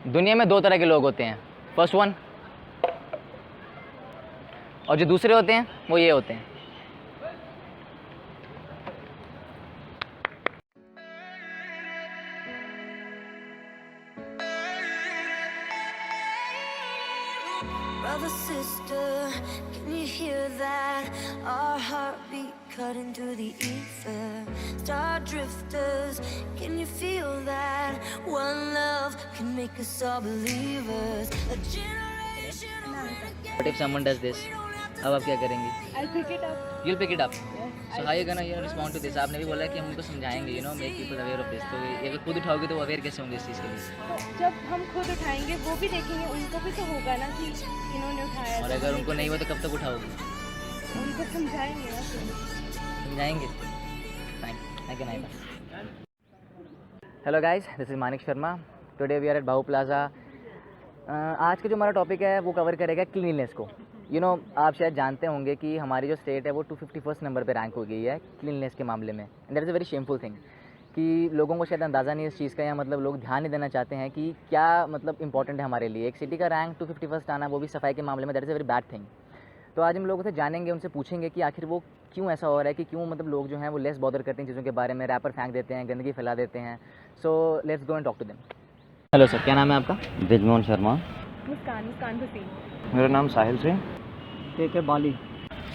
दुनिया में दो तरह के लोग होते हैं, फर्स्ट वन, और जो दूसरे होते हैं वो ये होते हैं। Brother, sister, can you hear that? Our heartbeat cutting through the ether. Star drifters, can you feel that? One love can make us all believers. A generation What if someone does this? अब आप क्या करेंगी? I'll pick it up. You'll pick it up. So how you gonna respond to this? आपने भी बोला कि हम उनको समझाएंगे, make people aware of this. तो ये अगर खुद उठाओगे तो वो अवेयर कैसे होंगे इस चीज़ के लिए? तो जब हम खुद उठाएंगे वो भी देखेंगे, उनको भी तो होगा ना कि इन्होंने उठाया। और अगर उनको नहीं हुआ तो कब तक उठाओगे? उनको समझाएंगे ना फिर। समझाएंगे। Thank you, Naima. Hello guys, this is Manik Sharma. Today we are at Bahu Plaza. आज का जो हमारा टॉपिक है वो कवर करेगा क्लीनलीनेस को। आप शायद जानते होंगे कि हमारी जो स्टेट है वो 251 नंबर पे रैंक हो गई है क्लीनलीनेस के मामले में। And that is a very shameful thing कि लोगों को शायद अंदाज़ा नहीं इस चीज़ का, या मतलब लोग ध्यान नहीं देना चाहते हैं कि क्या मतलब इंपॉर्टेंट है हमारे लिए। एक सिटी का रैंक 251 आना, वो भी सफाई के मामले में, that is a very bad thing. तो आज हम लोगों से जानेंगे, उनसे पूछेंगे कि आखिर वो क्यों ऐसा हो रहा है, कि क्यों मतलब लोग जो हैं वो लेस बॉदर करते हैं चीज़ों के बारे में, रैपर फेंक देते हैं, गंदगी फैला देते हैं। So let's go and talk to them. Hello sir, क्या नाम है आपका? ब्रिजमोहन शर्मा। मुस्कान हुसैन। मेरा नाम साहिल सिंह। के बाली।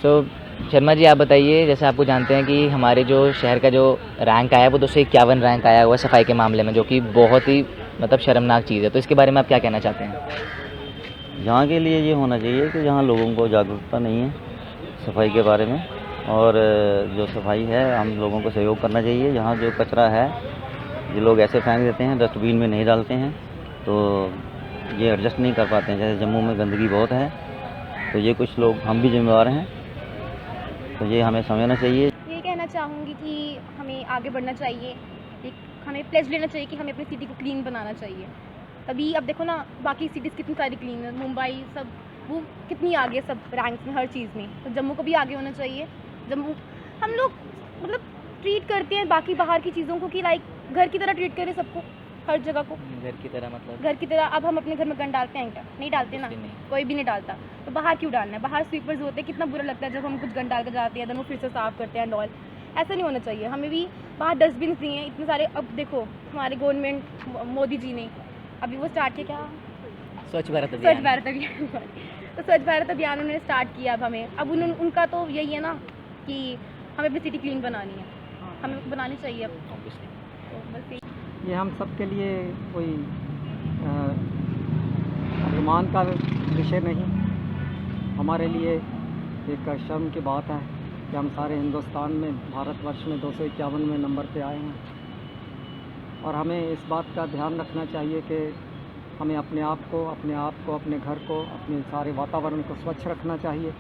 सो शर्मा जी, आप बताइए, जैसे आपको जानते हैं कि हमारे जो शहर का जो रैंक आया है वो 251 रैंक आया हुआ है सफाई के मामले में, जो कि बहुत ही मतलब शर्मनाक चीज़ है। तो इसके बारे में आप क्या कहना चाहते हैं? यहाँ के लिए ये होना चाहिए कि जहाँ लोगों को जागरूकता नहीं है सफाई के बारे में, और जो सफाई है हम लोगों को सहयोग करना चाहिए। यहाँ जो कचरा है जो लोग ऐसे फेंक देते हैं, डस्टबिन में नहीं डालते हैं, तो ये एडजस्ट नहीं कर पाते हैं। जैसे जम्मू में गंदगी बहुत है, तो ये कुछ लोग, हम भी जिम्मेवार हैं, तो ये हमें समझना चाहिए। ये कहना चाहूँगी कि हमें आगे बढ़ना चाहिए, हमें प्लेज लेना चाहिए कि हमें अपनी सिटी को क्लीन बनाना चाहिए। तभी अब देखो ना, बाकी सिटीज़ कितनी सारी क्लीन है, मुंबई सब वो कितनी आगे सब रैंक्स में, हर चीज़ में। तो जम्मू को भी आगे होना चाहिए। जम्मू हम लोग मतलब ट्रीट करते हैं बाकी बाहर की चीज़ों को कि लाइक घर की तरह ट्रीट करें सबको, हर जगह को घर की तरह मतलब घर की तरह। अब हम अपने घर में गंद डालते हैं क्या? नहीं डालते ना, कोई भी नहीं डालता। तो बाहर क्यों डालना है? बाहर स्वीपर्स होते हैं, कितना बुरा लगता है जब हम कुछ गंद डाल कर जाते हैं, देन वो फिर से साफ़ करते हैं एंड ऑल। ऐसा नहीं होना चाहिए। हमें भी बाहर डस्टबिन नहीं है इतने सारे। अब देखो हमारे गवर्नमेंट मोदी जी ने अभी वो स्टार्ट किया, क्या स्वच्छ भारत स्वच्छ भारत अभियान। तो स्वच्छ भारत अभियान उन्होंने स्टार्ट किया। अब उनका तो यही है ना कि हमें अपनी सिटी क्लीन बनानी है, हमें बनानी चाहिए अब। तो बस ये हम सब के लिए कोई अभिमान का विषय नहीं, हमारे लिए एक शर्म की बात है कि हम सारे हिंदुस्तान में, भारतवर्ष में 251वें नंबर पे आए हैं। और हमें इस बात का ध्यान रखना चाहिए कि हमें अपने आप को, अपने घर को, अपने सारे वातावरण को स्वच्छ रखना चाहिए,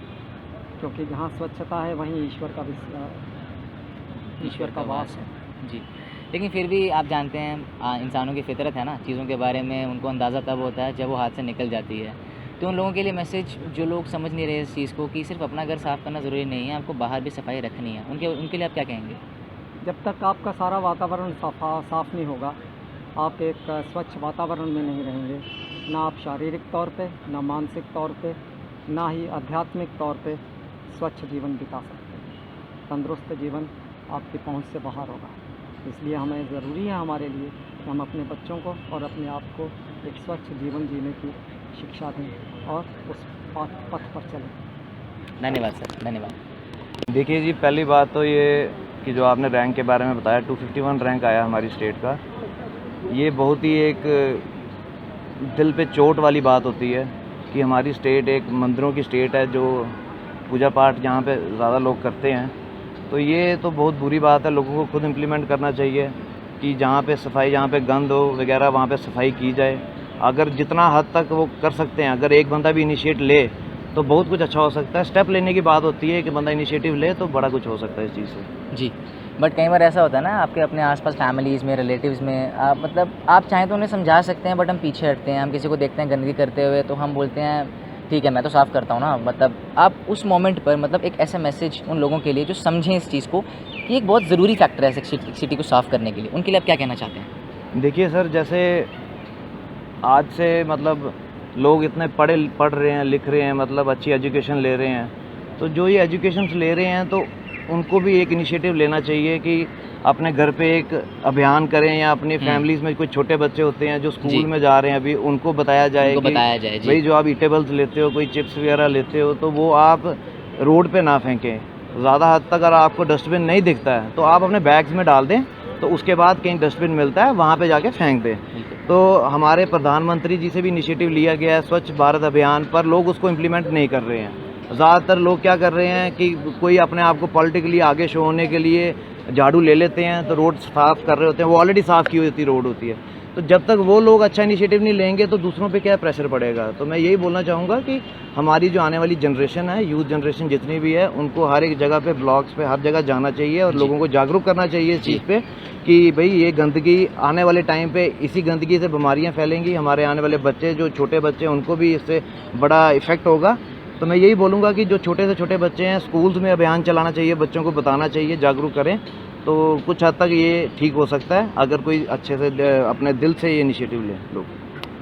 क्योंकि जहाँ स्वच्छता है वहीं ईश्वर का वास है। जी, लेकिन फिर भी आप जानते हैं इंसानों की फितरत है ना, चीज़ों के बारे में उनको अंदाज़ा तब होता है जब वो हाथ से निकल जाती है। तो उन लोगों के लिए मैसेज, जो लोग समझ नहीं रहे इस चीज़ को, कि सिर्फ अपना घर साफ़ करना ज़रूरी नहीं है, आपको बाहर भी सफाई रखनी है, उनके लिए आप क्या कहेंगे? जब तक आपका सारा वातावरण साफ़ नहीं होगा, आप एक स्वच्छ वातावरण में नहीं रहेंगे, ना आप शारीरिक तौर पे, ना मानसिक तौर पे, ना ही आध्यात्मिक तौर पे स्वच्छ जीवन बिता सकते हैं। तंदुरुस्त जीवन आपकी पहुंच से बाहर होगा। इसलिए हमें ज़रूरी है हमारे लिए कि हम अपने बच्चों को और अपने आप को एक स्वच्छ जीवन जीने की शिक्षा दें और उस पथ पर चलें। धन्यवाद सर, धन्यवाद। देखिए जी, पहली बात तो ये कि जो आपने रैंक के बारे में बताया, 251 रैंक आया हमारी स्टेट का, ये बहुत ही एक दिल पे चोट वाली बात होती है कि हमारी स्टेट एक मंदिरों की स्टेट है, जो पूजा पाठ जहाँ पे ज़्यादा लोग करते हैं। तो ये तो बहुत बुरी बात है, लोगों को खुद इम्प्लीमेंट करना चाहिए कि जहाँ पे सफाई, जहाँ पे गंद हो वगैरह, वहाँ पे सफाई की जाए। अगर जितना हद तक वो कर सकते हैं, अगर एक बंदा भी इनिशिएट ले तो बहुत कुछ अच्छा हो सकता है। स्टेप लेने की बात होती है कि बंदा इनिशिएटिव ले तो बड़ा कुछ हो सकता है इस चीज़ से। जी, बट कई बार ऐसा होता है ना, आपके अपने आसपास फैमिलीज़ में, रिलेटिव्स में, मतलब आप चाहें तो उन्हें समझा सकते हैं, बट हम पीछे हटते हैं। हम किसी को देखते हैं गंदगी करते हुए तो हम बोलते हैं ठीक है मैं तो साफ़ करता हूँ ना। मतलब आप उस मोमेंट पर मतलब एक ऐसा मैसेज उन लोगों के लिए जो समझें इस चीज़ को कि एक बहुत ज़रूरी फैक्टर है सिटी को साफ़ करने के लिए, उनके लिए आप क्या कहना चाहते हैं? देखिए सर, जैसे आज से मतलब लोग इतने पढ़ रहे हैं, लिख रहे हैं, मतलब अच्छी एजुकेशन ले रहे हैं, तो जो ये एजुकेशन ले रहे हैं तो उनको भी एक इनिशिएटिव लेना चाहिए कि अपने घर पे एक अभियान करें, या अपनी फैमिलीज़ में कोई छोटे बच्चे होते हैं जो स्कूल में जा रहे हैं अभी, उनको बताया जाए उनको कि बताया जाए जी। भाई जो आप ईटेबल्स लेते हो, कोई चिप्स वगैरह लेते हो, तो वो आप रोड पे ना फेंकें। ज़्यादा हद तक अगर आपको डस्टबिन नहीं दिखता है तो आप अपने बैग्स में डाल दें, तो उसके बाद कहीं डस्टबिन मिलता है वहाँ पे जाके फेंक दें। तो हमारे प्रधानमंत्री जी से भी इनिशिएटिव लिया गया है स्वच्छ भारत अभियान, पर लोग उसको इम्प्लीमेंट नहीं कर रहे हैं। ज़्यादातर लोग क्या कर रहे हैं कि कोई अपने आप को पॉलिटिकली आगे शो होने के लिए झाड़ू ले लेते हैं, तो रोड साफ़ कर रहे होते हैं, वो ऑलरेडी साफ़ की हुई होती रोड होती है। तो जब तक वो लोग अच्छा इनिशिएटिव नहीं लेंगे तो दूसरों पे क्या प्रेशर पड़ेगा। तो मैं यही बोलना चाहूँगा कि हमारी जो आने वाली जनरेशन है, यूथ जनरेशन जितनी भी है, उनको हर एक जगह पे, ब्लॉग्स पे, हर jगह जाना चाहिए और लोगों को जागरूक करना चाहिए इस चीज़ पे कि भाई ये गंदगी आने वाले टाइम पे, इसी गंदगी से बीमारियाँ फैलेंगी। हमारे आने वाले बच्चे, जो छोटे बच्चे, उनको भी इससे बड़ा इफ़ेक्ट होगा। तो मैं यही बोलूँगा कि जो छोटे से छोटे बच्चे हैं, स्कूल्स में अभियान चलाना चाहिए, बच्चों को बताना चाहिए, जागरूक करें, तो कुछ हद तक ये ठीक हो सकता है अगर कोई अच्छे से अपने दिल से ये इनिशिएटिव ले लोग।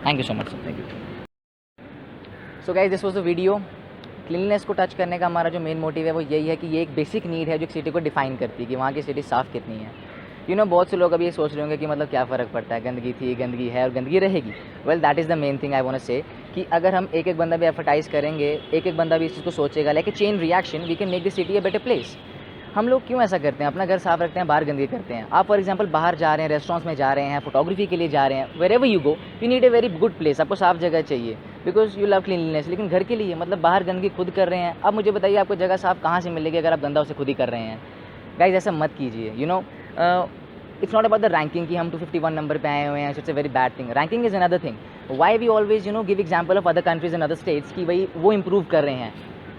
Thank you so much sir, thank you. So guys, this was the video. Cleanness को टच करने का हमारा जो मेन मोटिव है वो यही है कि ये एक बेसिक नीड है जो एक सिटी को डिफाइन करती है कि वहाँ की सिटी साफ़ कितनी है। बहुत से लोग अभी ये सोच रहे होंगे कि मतलब क्या फ़र्क पड़ता है, गंदगी थी, गंदगी है और गंदगी रहेगी। Well, that is the main thing I want to say कि अगर हम एक एक बंदा भी एडवर्टाइज़ करेंगे, एक एक बंदा भी इस चीज़ को सोचेगा, like a chain reaction, we can make the city a better place. हम लोग क्यों ऐसा करते हैं? अपना घर साफ़ रखते हैं, बाहर गंदगी करते हैं। आप फॉर एग्जांपल बाहर जा रहे हैं, रेस्टोरेंट्स में जा रहे हैं, फोटोग्राफी के लिए जा रहे हैं, wherever you go you need a very good place. आपको साफ़ जगह चाहिए बिकॉज यू लव क्लीनलीनेस। लेकिन घर के लिए मतलब बाहर गंदगी खुद कर रहे हैं। अब मुझे बताइए आपको जगह साफ़ कहाँ से मिलेगी अगर आप गंदा उसे खुद ही कर रहे हैं? गाइज, ऐसा मत कीजिए। It's not about the ranking कि हम 251 नंबर पे आए हुए हैं, it's a very bad thing. Ranking is another thing. Why we always give example of other countries and other states कि भाई वो इंप्रूव कर रहे हैं।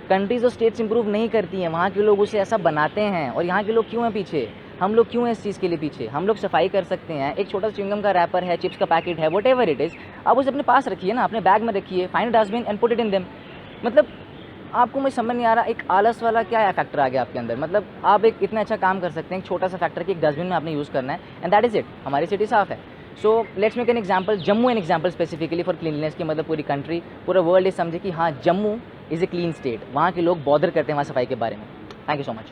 कंट्रीज और स्टेट्स इंप्रूव नहीं करती हैं, वहाँ के लोग उसे ऐसा बनाते हैं। और यहाँ के लोग क्यों हैं पीछे? हम लोग क्यों हैं इस चीज़ के लिए पीछे? हम लोग सफाई कर सकते हैं। एक छोटा च्युइंगम का रैपर है, चिप्स का पैकेट है, वट एवर इट इज़, आप उसे अपने पास रखिए ना, अपने बैग में रखिए, find dustbin and put it in them. मतलब आपको मुझे समझ नहीं आ रहा, एक आलस वाला क्या फैक्टर आ गया आपके अंदर? मतलब आप एक इतना अच्छा काम कर सकते हैं, एक छोटा सा फैक्टर कि एक डस्टबिन में आपने यूज़ करना है, एंड दैट इज़ इट। हमारी सिटी साफ़ है। So let's make an example, Jammu an example specifically for cleanliness की। मतलब पूरी कंट्री, पूरा वर्ल्ड ये समझे कि हाँ, Jammu is a clean state. वहाँ के लोग बॉदर करते हैं वहाँ सफाई के बारे में। Thank you so much.